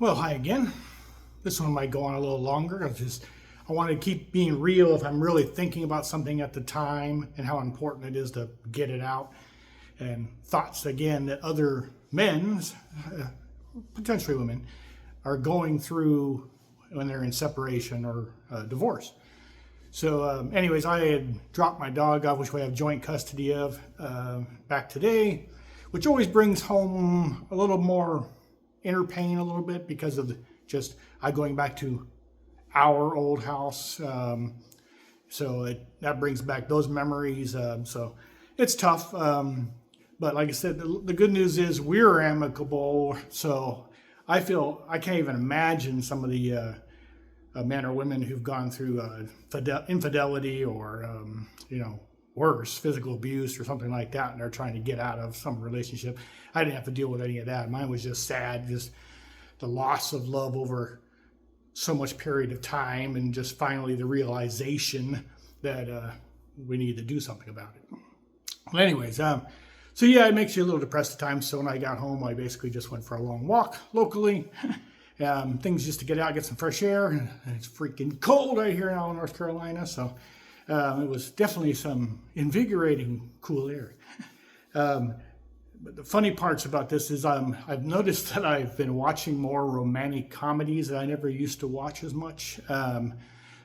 Well, hi again. This one might go on a little longer. I want to keep being real if I'm really thinking about something at the time and how important it is to get it out. And thoughts, again, that other men, potentially women, are going through when they're in separation or divorce. So anyways, I had dropped my dog off, which we have joint custody of, back today, which always brings home a little more inner pain a little bit because of just I going back to our old house. That brings back those memories. So it's tough. But like I said, the good news is we're amicable. So I feel I can't even imagine some of the men or women who've gone through infidelity or, worse, physical abuse or something like that, and they're trying to get out of some relationship. I didn't have to deal with any of that. Mine was just sad, just the loss of love over so much period of time, and just finally the realization that we need to do something about it. Well, anyways, it makes you a little depressed at times. So when I got home, I basically just went for a long walk locally. Things just to get out, get some fresh air. And it's freaking cold out here in North Carolina, so it was definitely some invigorating cool air. But the funny parts about this is I've noticed that I've been watching more romantic comedies that I never used to watch as much.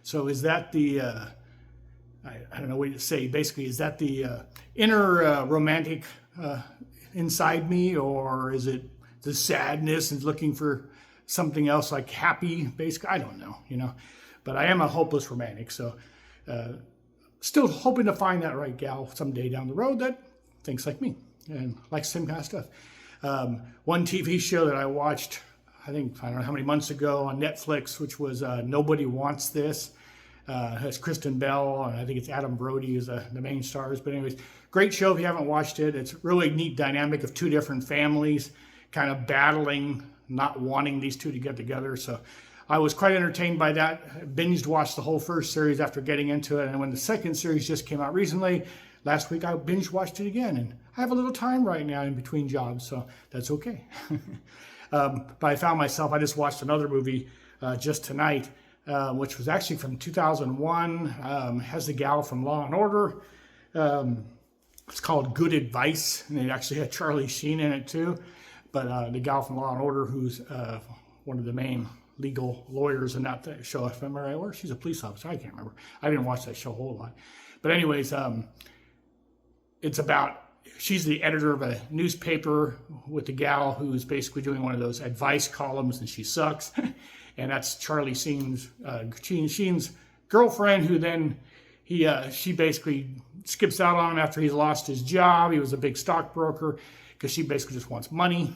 So is that the, I don't know what to say, basically, is that the inner romantic inside me, or is it the sadness and looking for something else like happy, basically? I don't know, but I am a hopeless romantic, so still hoping to find that right gal someday down the road that thinks like me and likes the same kind of stuff. One TV show that I watched, I don't know how many months ago on Netflix, which was Nobody Wants This. It has Kristen Bell, and I think it's Adam Brody is the main stars. But anyways, great show if you haven't watched it. It's a really neat dynamic of two different families kind of battling, not wanting these two to get together. So I was quite entertained by that. I binged watched the whole first series after getting into it. And when the second series just came out recently, last week I binge watched it again. And I have a little time right now in between jobs, so that's okay. But I found myself, I just watched another movie just tonight, which was actually from 2001. Has the gal from Law and Order. It's called Good Advice, and it actually had Charlie Sheen in it too. But the gal from Law and Order, who's one of the main legal lawyers in that show, if I remember right, or she's a police officer, I can't remember. I didn't watch that show a whole lot. But anyways, it's about, she's the editor of a newspaper with the gal who's basically doing one of those advice columns, and she sucks. And that's Charlie Sheen's girlfriend, who then she basically skips out on him after he's lost his job. He was a big stockbroker, because she basically just wants money.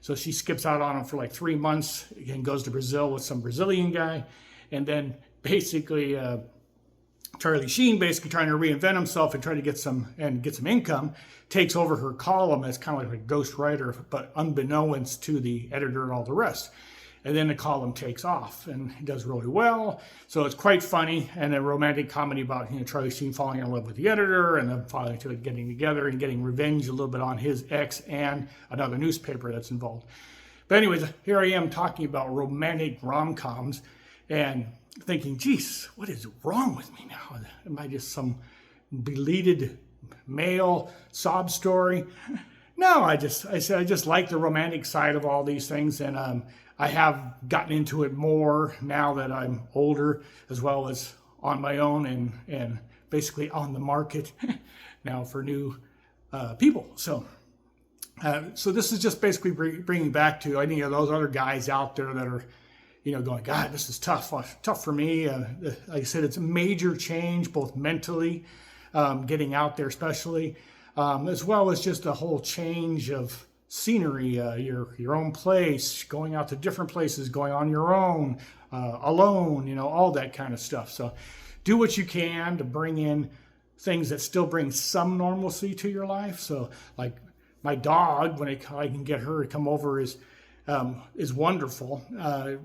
So she skips out on him for like 3 months and goes to Brazil with some Brazilian guy. And then basically Charlie Sheen, basically trying to reinvent himself and try to get some income, takes over her column as kind of like a ghost writer, but unbeknownst to the editor and all the rest. And then the column takes off, and it does really well. So it's quite funny, and a romantic comedy about Charlie Sheen falling in love with the editor, and then finally getting together and getting revenge a little bit on his ex and another newspaper that's involved. But anyways, here I am talking about romantic rom-coms and thinking, geez, what is wrong with me now? Am I just some beleaguered male sob story? No, I just like the romantic side of all these things, and I have gotten into it more now that I'm older, as well as on my own and basically on the market now for new people. So this is just basically bringing back to any of those other guys out there that are, going, God, this is tough for me. Like I said, it's a major change, both mentally, getting out there especially, as well as just a whole change of scenery, your own place, going out to different places, going on your own, alone, all that kind of stuff. So do what you can to bring in things that still bring some normalcy to your life. So like my dog, when I can get her to come over, is wonderful. I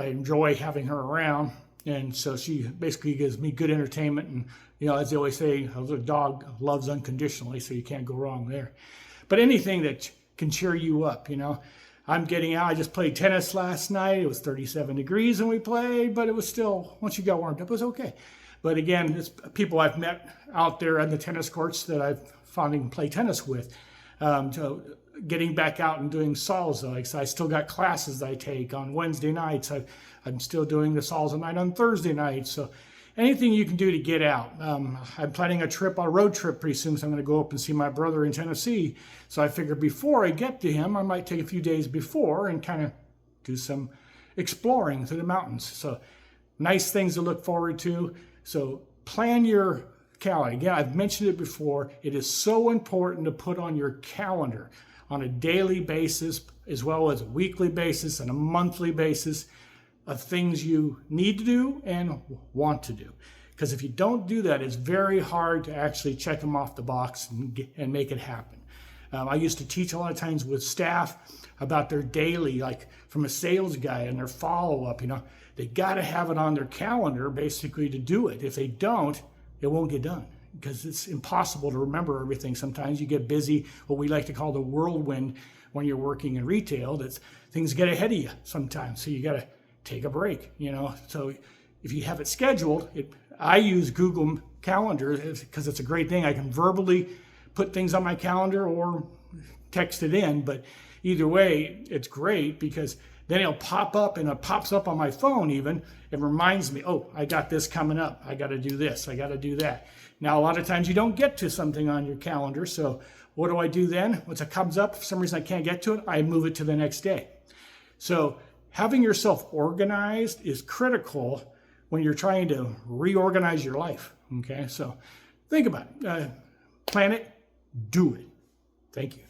enjoy having her around. And so she basically gives me good entertainment. And, as they always say, a dog loves unconditionally, so you can't go wrong there. But anything that can cheer you up, I'm getting out. I just played tennis last night. It was 37 degrees when we played, but it was still, once you got warmed up, it was okay. But again, it's people I've met out there on the tennis courts that I've found I can play tennis with. So getting back out and doing salsa. Like, so I still got classes I take on Wednesday nights. I'm still doing the salsa night on Thursday nights. So anything you can do to get out. I'm planning a road trip pretty soon, so I'm going to go up and see my brother in Tennessee. So I figure before I get to him, I might take a few days before and kind of do some exploring through the mountains. So nice things to look forward to. So plan your calendar. Again, I've mentioned it before. It is so important to put on your calendar on a daily basis, as well as a weekly basis and a monthly basis, of things you need to do and want to do. Because if you don't do that, it's very hard to actually check them off the box and make it happen. I used to teach a lot of times with staff about their daily, like from a sales guy and their follow-up, they got to have it on their calendar basically to do it. If they don't, it won't get done because it's impossible to remember everything. Sometimes you get busy, what we like to call the whirlwind when you're working in retail. That's things get ahead of you sometimes. So you got to take a break, So if you have it scheduled, I use Google Calendar because it's a great thing. I can verbally put things on my calendar or text it in, but either way, it's great because then it'll pop up and it pops up on my phone even. It reminds me, oh, I got this coming up. I got to do this. I got to do that. Now, a lot of times you don't get to something on your calendar. So what do I do then? Once it comes up, for some reason I can't get to it, I move it to the next day. So having yourself organized is critical when you're trying to reorganize your life. Okay, so think about it. Plan it, do it. Thank you.